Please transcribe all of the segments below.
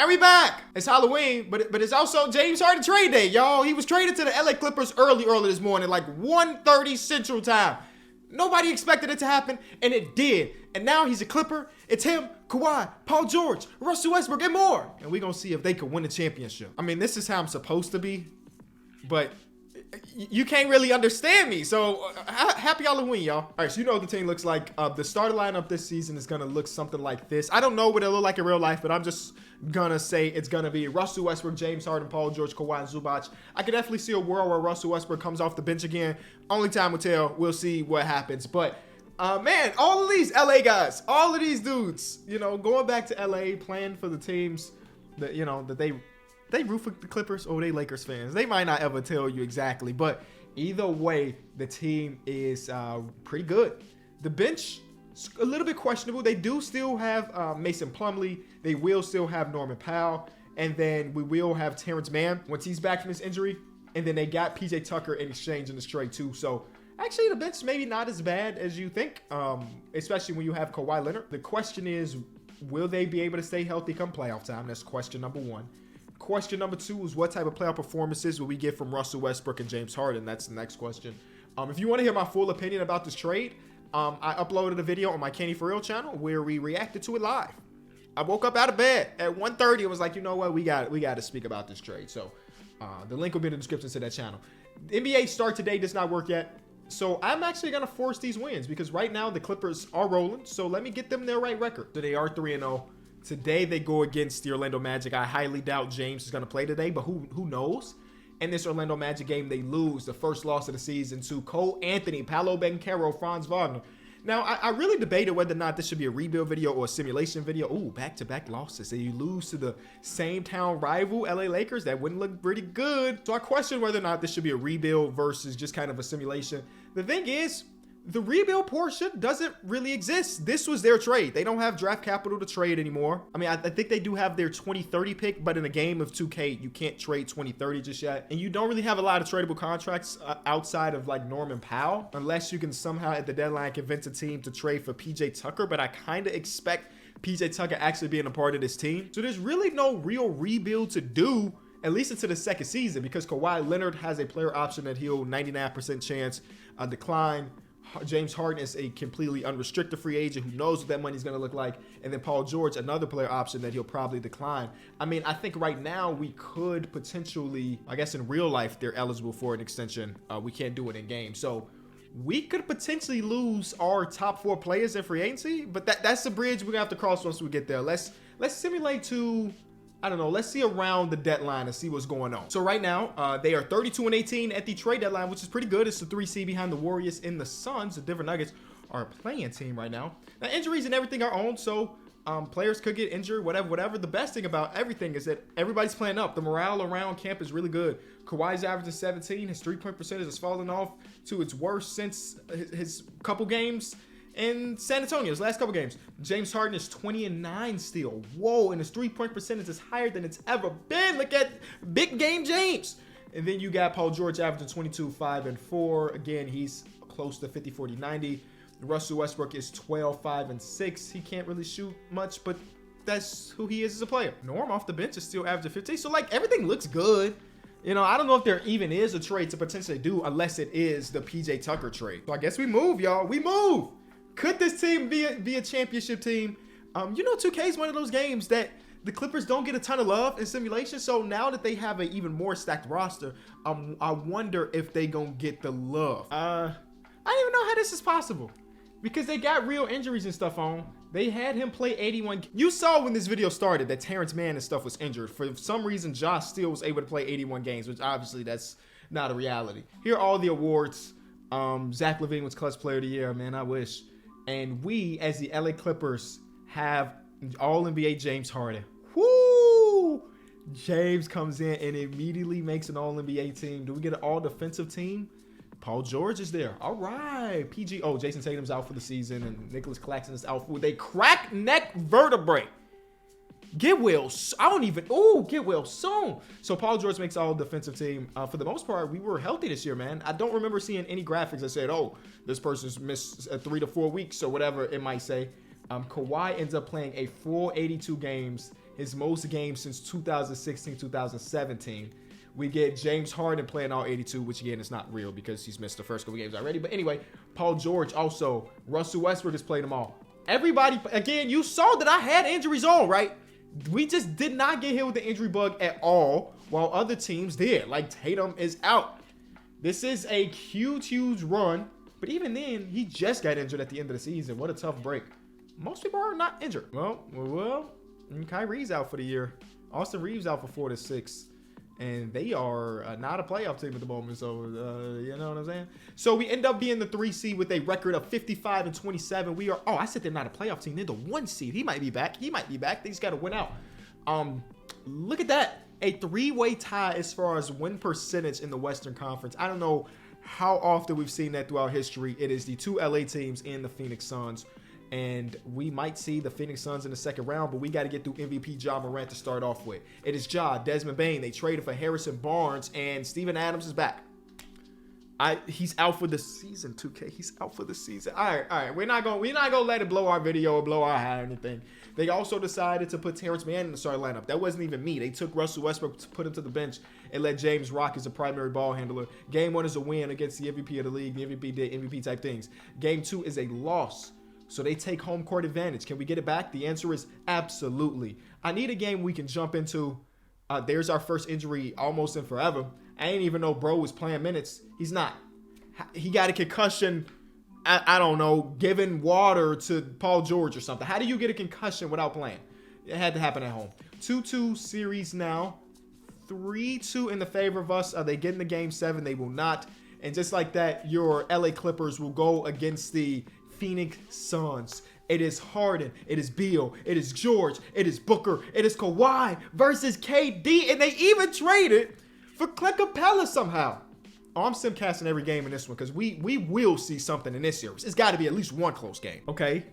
And we back. It's Halloween, but it's also James Harden trade day, y'all. He was traded to the LA Clippers early this morning, like 1:30 Central Time. Nobody expected it to happen, and it did. And now he's a Clipper. It's him, Kawhi, Paul George, Russell Westbrook, and more. And we're going to see if they can win the championship. I mean, this is how I'm supposed to be, but you can't really understand me. So happy Halloween, y'all. All right, so you know what the team looks like. The starter lineup this season is going to look something like this. I don't know what it'll look like in real life, but I'm just going to say it's going to be Russell Westbrook, James Harden, Paul George, Kawhi, and Zubac. I could definitely see a world where Russell Westbrook comes off the bench again. Only time will tell. We'll see what happens. But, man, all of these LA guys, all of these dudes, you know, going back to LA, playing for the teams that, you know, that they root for the Clippers or they Lakers fans. They might not ever tell you exactly, but either way, the team is pretty good. The bench, a little bit questionable. They do still have Mason Plumlee. They will still have Norman Powell. And then we will have Terrence Mann once he's back from his injury. And then they got PJ Tucker in exchange in this trade too. So actually the bench maybe not as bad as you think, especially when you have Kawhi Leonard. The question is, will they be able to stay healthy come playoff time? That's question number one. Question number two is what type of playoff performances will we get from Russell Westbrook and James Harden? That's the next question. If you want to hear my full opinion about this trade, I uploaded a video on my Kenny For Real channel where we reacted to it live. I woke up out of bed at 1:30 and was like, you know what, we got to speak about this trade. So the link will be in the description to that channel. The NBA start today does not work yet. So I'm actually going to force these wins because right now the Clippers are rolling. So let me get them their right record. So they are 3-0. Today they go against the Orlando Magic. I highly doubt James is going to play today, but who knows? In this Orlando Magic game, they lose the first loss of the season to Cole Anthony, Paolo Banchero, Franz Wagner. Now, I really debated whether or not this should be a rebuild video or a simulation video. Ooh, back-to-back losses. And you lose to the same town rival, LA Lakers. That wouldn't look pretty good. So I question whether or not this should be a rebuild versus just kind of a simulation. The thing is, the rebuild portion doesn't really exist. This was their trade. They don't have draft capital to trade anymore. I mean, I think they do have their 2030 pick, but in a game of 2K, you can't trade 2030 just yet. And you don't really have a lot of tradable contracts outside of like Norman Powell, unless you can somehow at the deadline convince a team to trade for PJ Tucker. But I kind of expect PJ Tucker actually being a part of this team. So there's really no real rebuild to do, at least into the second season, because Kawhi Leonard has a player option that he'll 99% chance decline. James Harden is a completely unrestricted free agent who knows what that money is going to look like. And then Paul George, another player option that he'll probably decline. I mean, I think right now we could potentially, I guess in real life, they're eligible for an extension. We can't do it in game. So we could potentially lose our top 4 players in free agency. But that's the bridge we're going to have to cross once we get there. Let's simulate to, I don't know, let's see around the deadline and see what's going on. So right now, they are 32-18 at the trade deadline, which is pretty good. It's the 3 seed behind the Warriors and the Suns. The Denver Nuggets are a playing team right now. Now, injuries and everything are on, so players could get injured, whatever. The best thing about everything is that everybody's playing up. The morale around camp is really good. Kawhi's averaging 17. His three-point percentage has fallen off to its worst since his couple games in San Antonio, his last couple games. James Harden is 20-9 still. Whoa, and his three-point percentage is higher than it's ever been. Look at big game James. And then you got Paul George averaging 22, 5, and 4. Again, he's close to 50, 40, 90. Russell Westbrook is 12, 5, and 6. He can't really shoot much, but that's who he is as a player. Norm off the bench is still averaging 15. So, like, everything looks good. You know, I don't know if there even is a trade to potentially do unless it is the PJ Tucker trade. So I guess we move, y'all. We move. Could this team be a championship team? You know, 2K is one of those games that the Clippers don't get a ton of love in simulation. So now that they have an even more stacked roster, I wonder if they gonna get the love. I don't even know how this is possible because they got real injuries and stuff on. They had him play 81. You saw when this video started that Terrence Mann and stuff was injured. For some reason, Josh still was able to play 81 games, which obviously that's not a reality. Here are all the awards. Zach LaVine was Clutch Player of the Year, man. I wish. And we, as the LA Clippers, have All-NBA James Harden. Woo! James comes in and immediately makes an All-NBA team. Do we get an all-defensive team? Paul George is there. All right. PG. Oh, Jason Tatum's out for the season, and Nicholas Claxton is out with a cracked neck vertebrae. Get well. Get well soon. So Paul George makes all defensive team. For the most part, we were healthy this year, man. I don't remember seeing any graphics that said, oh, this person's missed 3 to 4 weeks or whatever it might say. Kawhi ends up playing a full 82 games. his most games since 2016, 2017. We get James Harden playing all 82, which again is not real because he's missed the first couple games already. But anyway, Paul George also. Russell Westbrook has played them all. Everybody, again, you saw that I had injuries on, right? We just did not get hit with the injury bug at all, while other teams did. Like Tatum is out. This is a huge, huge run. But even then, he just got injured at the end of the season. What a tough break. Most people are not injured. Well, Kyrie's out for the year. Austin Reeves out for 4 to 6. And they are not a playoff team at the moment. So, you know what I'm saying? So we end up being the 3 seed with a record of 55-27. We are, I said they're not a playoff team. They're the 1 seed. He might be back. They just got to win out. Look at that. A 3-way tie as far as win percentage in the Western Conference. I don't know how often we've seen that throughout history. It is the 2 LA teams and the Phoenix Suns. And we might see the Phoenix Suns in the second round, but we got to get through MVP Ja Morant to start off with. It is Ja, Desmond Bane. They traded for Harrison Barnes, and Steven Adams is back. He's out for the season, 2K. He's out for the season. All right. We're not gonna let it blow our video or blow our high or anything. They also decided to put Terrence Mann in the starting lineup. That wasn't even me. They took Russell Westbrook to put him to the bench and let James rock as a primary ball handler. Game 1 is a win against the MVP of the league. The MVP did MVP type things. Game 2 is a loss. So they take home court advantage. Can we get it back? The answer is absolutely. I need a game we can jump into. There's our first injury almost in forever. I didn't even know bro was playing minutes. He's not. He got a concussion, I don't know, giving water to Paul George or something. How do you get a concussion without playing? It had to happen at home. 2-2 series now. 3-2 in the favor of us. Are they getting the game 7? They will not. And just like that, your LA Clippers will go against the Phoenix Suns. It is Harden, it is Beal, it is George, it is Booker, it is Kawhi versus KD, and they even traded for Clint Capella somehow. I'm simcasting every game in this one because we will see something in this series. It's got to be at least one close game. Okay,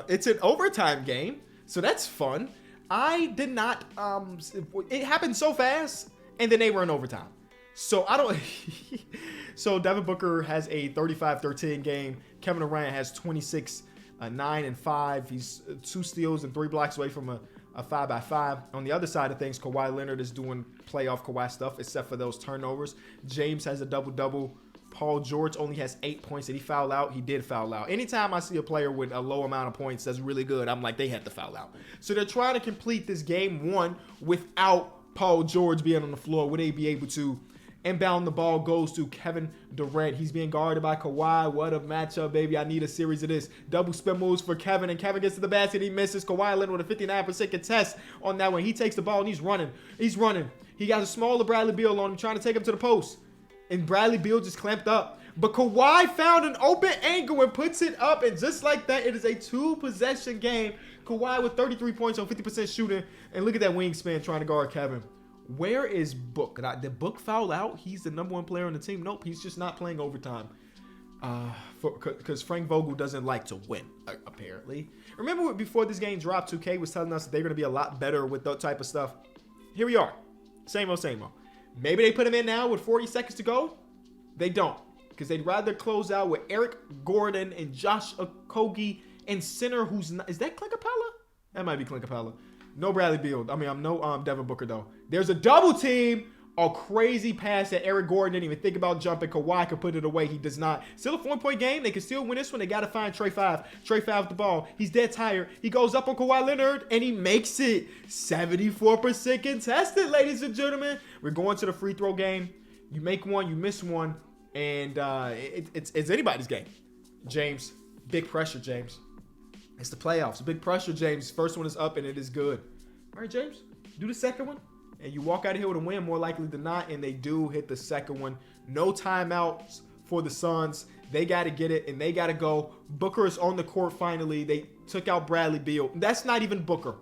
it's an overtime game, so that's fun. I did not. It happened so fast, and then they were in overtime. So I don't. So Devin Booker has a 35-13 game. Kevin Durant has 26, 9 and 5. He's 2 steals and 3 blocks away from a 5x5. On the other side of things, Kawhi Leonard is doing playoff Kawhi stuff, except for those turnovers. James has a double-double. Paul George only has 8 points. Did he foul out? He did foul out. Anytime I see a player with a low amount of points that's really good, I'm like, they had to foul out. So they're trying to complete this game 1 without Paul George being on the floor. Would they be able to? Inbound, the ball goes to Kevin Durant. He's being guarded by Kawhi. What a matchup, baby. I need a series of this. Double spin moves for Kevin, and Kevin gets to the basket. He misses. Kawhi Leonard with a 59% contest on that one. He takes the ball, and he's running. He got a smaller Bradley Beal on him, trying to take him to the post. And Bradley Beal just clamped up. But Kawhi found an open angle and puts it up, and just like that, it is a 2-possession game. Kawhi with 33 points on 50% shooting. And look at that wingspan trying to guard Kevin. Where is Book? Did Book foul out? He's the #1 player on the team. Nope, he's just not playing overtime. Because Frank Vogel doesn't like to win, apparently. Remember before this game dropped, 2K was telling us that they're going to be a lot better with that type of stuff. Here we are. Same old, same old. Maybe they put him in now with 40 seconds to go. They don't. Because they'd rather close out with Eric Gordon and Josh Okogie and center who's not. Is that Clint Capella? That might be Clint Capella. No Bradley Beal. No Devin Booker, though. There's a double team. A crazy pass that Eric Gordon didn't even think about jumping. Kawhi could put it away. He does not. Still a 4-point game. They can still win this one. They got to find Trey 5. Trey 5 with the ball. He's dead tired. He goes up on Kawhi Leonard, and he makes it. 74% contested, ladies and gentlemen. We're going to the free throw game. You make one, you miss one, and it's anybody's game. James, big pressure, James. It's the playoffs. Big pressure, James. First one is up, and it is good. All right, James, do the second one. And you walk out of here with a win more likely than not, and they do hit the second one. No timeouts for the Suns. They got to get it, and they got to go. Booker is on the court finally. They took out Bradley Beal. That's not even Booker.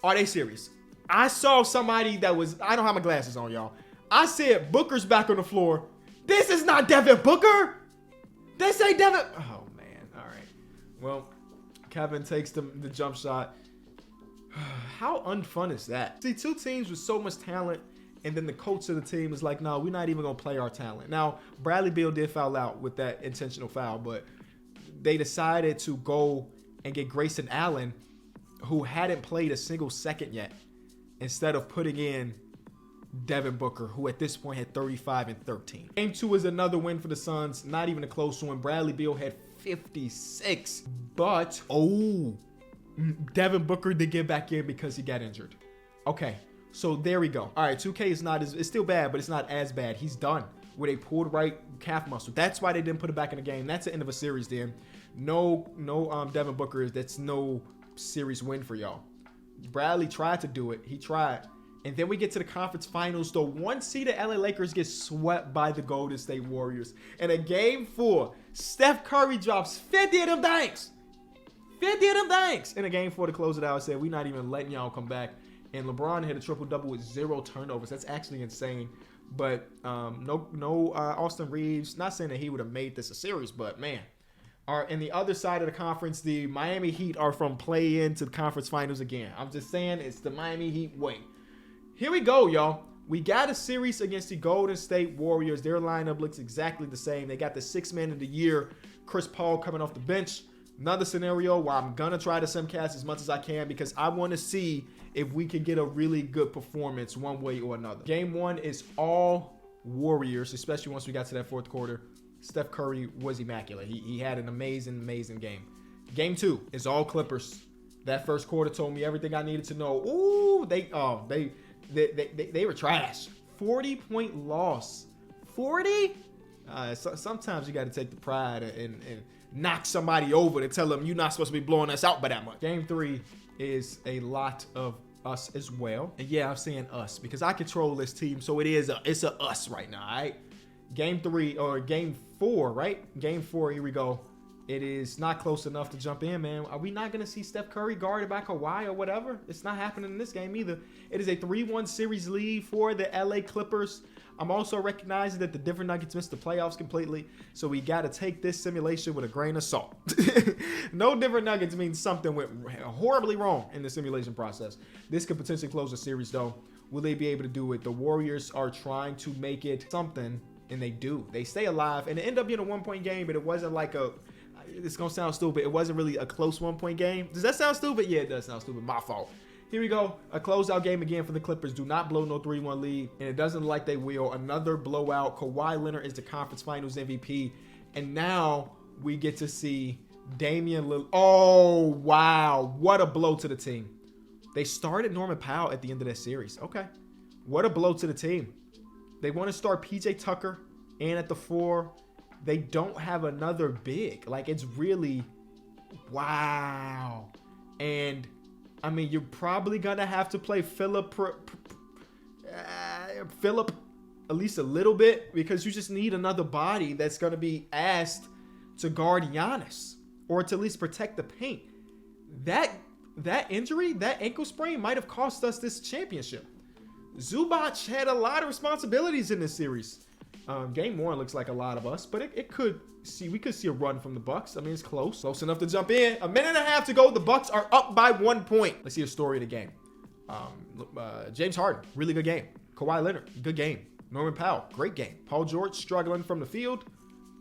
Are they serious? I saw somebody that was, I don't have my glasses on, y'all. I said Booker's back on the floor. This is not Devin Booker. This ain't Devin. Oh, man. All right. Well, Kevin takes the jump shot. How unfun is that? See, 2 teams with so much talent, and then the coach of the team is like, no, we're not even going to play our talent. Now, Bradley Beal did foul out with that intentional foul, but they decided to go and get Grayson Allen, who hadn't played a single second yet, instead of putting in Devin Booker, who at this point had 35 and 13. Game 2 is another win for the Suns. Not even a close one. Bradley Beal had 56. But, Devin Booker did get back in because he got injured. Okay, so there we go. All right, 2K is not as, it's still bad, but it's not as bad. He's done with a pulled right calf muscle. That's why they didn't put it back in the game. That's the end of a series then. No, Devin Booker, that's no series win for y'all. Bradley tried to do it. He tried. And then we get to the conference finals. The 1 seed of LA Lakers gets swept by the Golden State Warriors. And in game 4, Steph Curry drops 50 of them danks. 50 of them danks. In a game 4 to close it out, said, we're not even letting y'all come back. And LeBron hit a triple-double with 0 turnovers. That's actually insane. But no Austin Reeves. Not saying that he would have made this a series, but man. In the other side of the conference, the Miami Heat are from play-in to the conference finals again. I'm just saying it's the Miami Heat way. Here we go, y'all. We got a series against the Golden State Warriors. Their lineup looks exactly the same. They got the 6th man of the year, Chris Paul, coming off the bench. Another scenario where I'm going to try to simcast as much as I can because I want to see if we can get a really good performance one way or another. Game 1 is all Warriors, especially once we got to that 4th quarter. Steph Curry was immaculate. He had an amazing game. Game 2 is all Clippers. That first quarter told me everything I needed to know. Ooh, they were trash. 40-point loss. 40? Sometimes you got to take the pride and knock somebody over to tell them you're not supposed to be blowing us out by that much. Game 3 is a lot of us as well. And yeah, I'm saying us because I control this team, so it's a us right now, all right? Game 4, right? Game 4, here we go. It is not close enough to jump in, man. Are we not going to see Steph Curry guarded by Kawhi or whatever? It's not happening in this game either. It is a 3-1 series lead for the LA Clippers. I'm also recognizing that the Denver Nuggets missed the playoffs completely, so we got to take this simulation with a grain of salt. No Denver Nuggets means something went horribly wrong in the simulation process. This could potentially close the series, though. Will they be able to do it? The Warriors are trying to make it something, and they do. They stay alive, and it ended up being a 1-point game, but it wasn't like a... It's going to sound stupid. It wasn't really a close 1-point game. Does that sound stupid? Yeah, it does sound stupid. My fault. Here we go. A closeout game again for the Clippers. Do not blow no 3-1 lead, and it doesn't look like they will. Another blowout. Kawhi Leonard is the conference finals MVP, and now we get to see Damian Lillard. Oh, wow. What a blow to the team. They started Norman Powell at the end of that series. Okay. What a blow to the team. They want to start PJ Tucker and at the 4. They don't have another big. Like, it's really, wow. And, I mean, you're probably going to have to play Phillip at least a little bit because you just need another body that's going to be asked to guard Giannis or to at least protect the paint. That injury, that ankle sprain might have cost us this championship. Zubac had a lot of responsibilities in this series. Game 1 looks like a lot of us, but we could see a run from the Bucks. I mean, it's close enough to jump in. A minute and a half to go. The Bucks are up by 1 point. Let's see a story of the game. James Harden, really good game. Kawhi Leonard, good game. Norman Powell, great game. Paul George struggling from the field.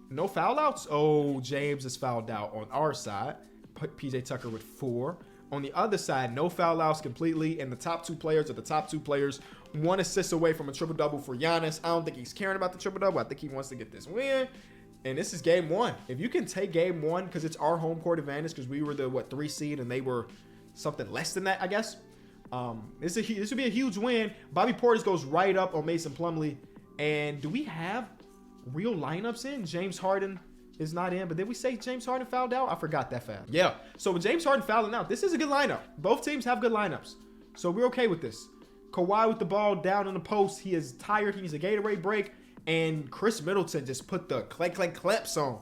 No foul outs. Oh, James is fouled out on our side. PJ Tucker with 4. On the other side, no foul outs completely, and the top 2 players are the top 2 players. 1 assist away from a triple-double for Giannis. I don't think he's caring about the triple-double. I think he wants to get this win. And this is game 1. If you can take game 1, because it's our home court advantage, because we were the, 3 seed, and they were something less than that, I guess. This would be a huge win. Bobby Portis goes right up on Mason Plumlee. And do we have real lineups in? James Harden is not in, but did we say James Harden fouled out? I forgot that fast. Yeah, so with James Harden fouling out, this is a good lineup. Both teams have good lineups, so we're okay with this. Kawhi with the ball down in the post. He is tired. He needs a Gatorade break, and Chris Middleton just put the claps on.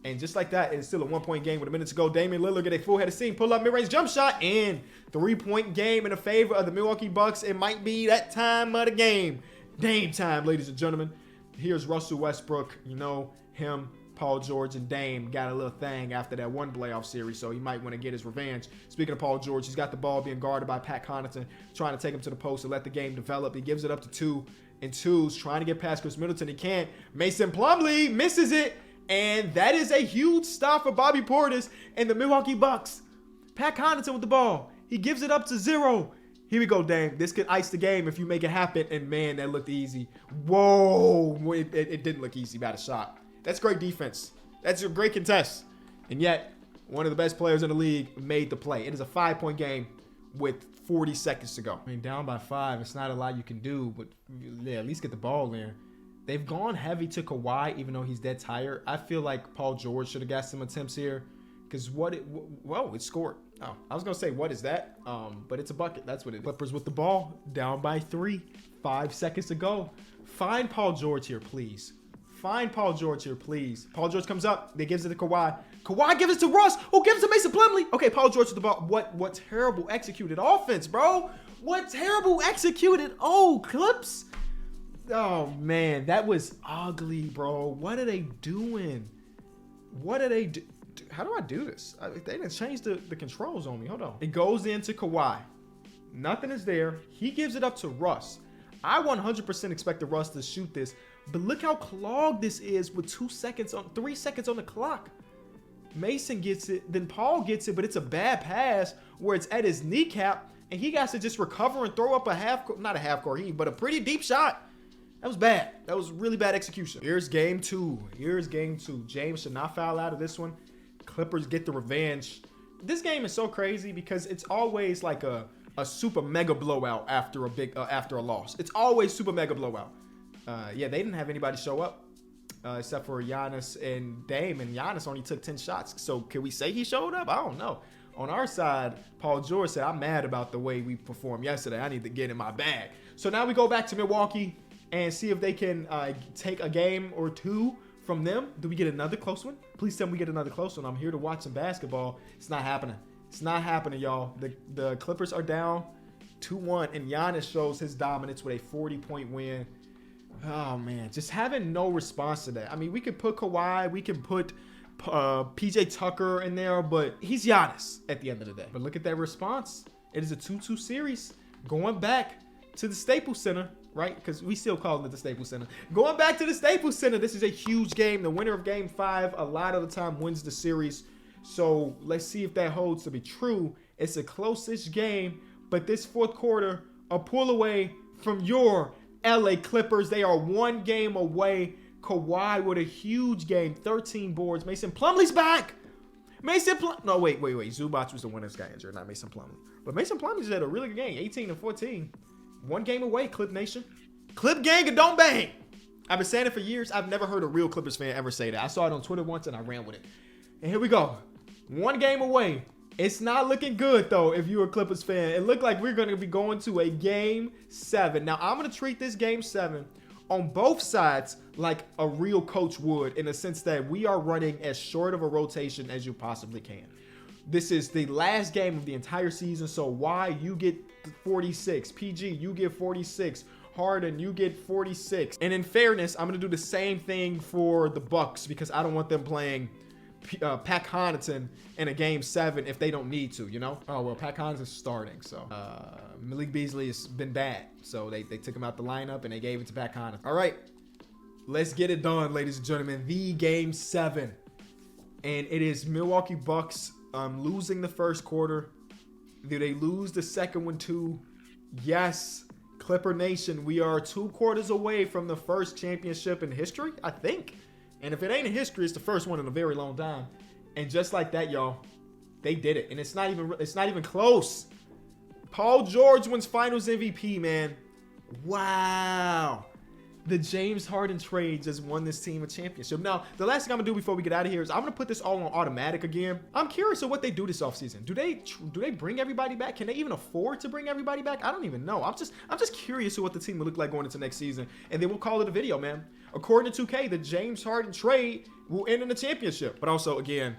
And just like that, it's still a 1-point game with a minute to go. Damian Lillard get a full head of steam, pull up mid-range jump shot, and 3-point game in the favor of the Milwaukee Bucks. It might be that time of the game. Dame time, ladies and gentlemen. Here's Russell Westbrook. You know him. Paul George and Dame got a little thing after that one playoff series, so he might want to get his revenge. Speaking of Paul George, he's got the ball being guarded by Pat Connaughton, trying to take him to the post and let the game develop. He gives it up to 2 and 2s, trying to get past Chris Middleton. He can't. Mason Plumlee misses it, and that is a huge stop for Bobby Portis and the Milwaukee Bucks. Pat Connaughton with the ball. He gives it up to 0. Here we go, Dame. This could ice the game if you make it happen. And, man, that looked easy. Whoa. It didn't look easy about a shot. That's great defense. That's a great contest. And yet, one of the best players in the league made the play. It is a 5-point game with 40 seconds to go. I mean, down by 5. It's not a lot you can do, but yeah, at least get the ball in. They've gone heavy to Kawhi, even though he's dead tired. I feel like Paul George should have got some attempts here. Because it scored. Oh, I was going to say, what is that? But it's a bucket. That's what it is. Clippers with the ball, down by 3. 5 seconds to go. Find Paul George here, please. Find Paul George here, please. Paul George comes up. They gives it to Kawhi. Kawhi gives it to Russ, who gives it to Mason Plumlee. Okay, Paul George with the ball. What terrible executed offense, bro. What terrible executed. Oh, Clips. Oh, man. That was ugly, bro. What are they doing? What are they doing? How do I do this? They didn't change the controls on me. Hold on. It goes into Kawhi. Nothing is there. He gives it up to Russ. I 100% expected Russ to shoot this, but look how clogged this is with 3 seconds on the clock. Mason gets it, then Paul gets it, but it's a bad pass where it's at his kneecap, and he got to just recover and throw up not a half court heave, but a pretty deep shot. That was bad. That was really bad execution. Here's game 2. James should not foul out of this one. Clippers get the revenge. This game is so crazy because it's always like a super mega blowout after a loss. It's always super mega blowout. Yeah, they didn't have anybody show up except for Giannis and Dame, and Giannis only took 10 shots. So can we say he showed up? I don't know. On our side, Paul George said, I'm mad about the way we performed yesterday. I need to get in my bag. So now we go back to Milwaukee and see if they can take a game or 2 from them. Do we get another close one? Please tell me we get another close one. I'm here to watch some basketball. It's not happening. It's not happening, y'all. The Clippers are down 2-1, and Giannis shows his dominance with a 40-point win. Oh, man. Just having no response to that. I mean, we could put Kawhi. We can put PJ Tucker in there, but he's Giannis at the end of the day. But look at that response. It is a 2-2 series going back to the Staples Center. Right? Because we still call it the Staples Center. Going back to the Staples Center, this is a huge game. The winner of game 5 a lot of the time wins the series. So let's see if that holds to be true. It's a close-ish game, but this fourth quarter, a pull away from your LA Clippers. They are 1 game away. Kawhi with a huge game, 13 boards. Mason Plumlee's back. No, wait. Zubac was the one that got injured, not Mason Plumlee. But Mason Plumlee just had a really good game, 18-14. 1 game away, Clip Nation. Clip gang and don't bang. I've been saying it for years. I've never heard a real Clippers fan ever say that. I saw it on Twitter once and I ran with it. And here we go. 1 game away. It's not looking good, though, if you're a Clippers fan. It looked like we're going to be going to a game 7. Now, I'm going to treat this game 7 on both sides like a real coach would, in the sense that we are running as short of a rotation as you possibly can. This is the last game of the entire season, so why you get 46. PG, you get 46. Harden, you get 46. And in fairness, I'm going to do the same thing for the Bucks because I don't want them playing Pat Connaughton in a game 7 if they don't need to, you know? Oh, well, Pat Connaughton's starting, so Malik Beasley has been bad. So they took him out the lineup and they gave it to Pat Connaughton. All right, let's get it done, ladies and gentlemen. The game 7. And it is Milwaukee Bucks losing the first quarter. Do they lose the second one too? Yes. Clipper Nation, we are 2 quarters away from the first championship in history, I think. And if it ain't in history, it's the first one in a very long time. And just like that, y'all, they did it. And it's not even close. Paul George wins Finals MVP, man. Wow. The James Harden trade just won this team a championship. Now, the last thing I'm going to do before we get out of here is I'm going to put this all on automatic again. I'm curious of what they do this offseason. Do they bring everybody back? Can they even afford to bring everybody back? I don't even know. I'm just curious of what the team will look like going into next season. And then we'll call it a video, man. According to 2K, the James Harden trade will end in a championship. But also, again,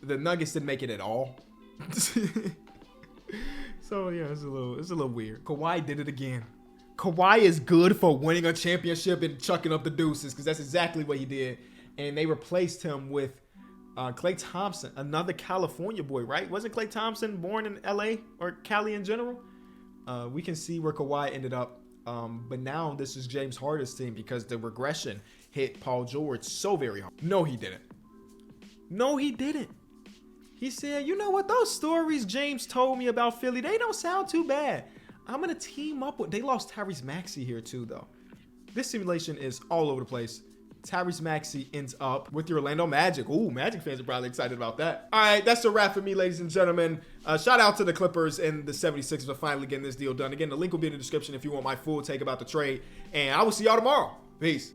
the Nuggets didn't make it at all. So, yeah, it's a little weird. Kawhi did it again. Kawhi is good for winning a championship and chucking up the deuces because that's exactly what he did. And they replaced him with Klay Thompson, another California boy, right? Wasn't Klay Thompson born in LA or Cali in general? We can see where Kawhi ended up. But now this is James Harden's team because the regression hit Paul George so very hard. No, he didn't. He said, you know what? Those stories James told me about Philly, they don't sound too bad. I'm going to team up with... They lost Tyrese Maxey here too, though. This simulation is all over the place. Tyrese Maxey ends up with the Orlando Magic. Ooh, Magic fans are probably excited about that. All right, that's a wrap for me, ladies and gentlemen. Shout out to the Clippers and the 76ers for finally getting this deal done. Again, the link will be in the description if you want my full take about the trade. And I will see y'all tomorrow. Peace.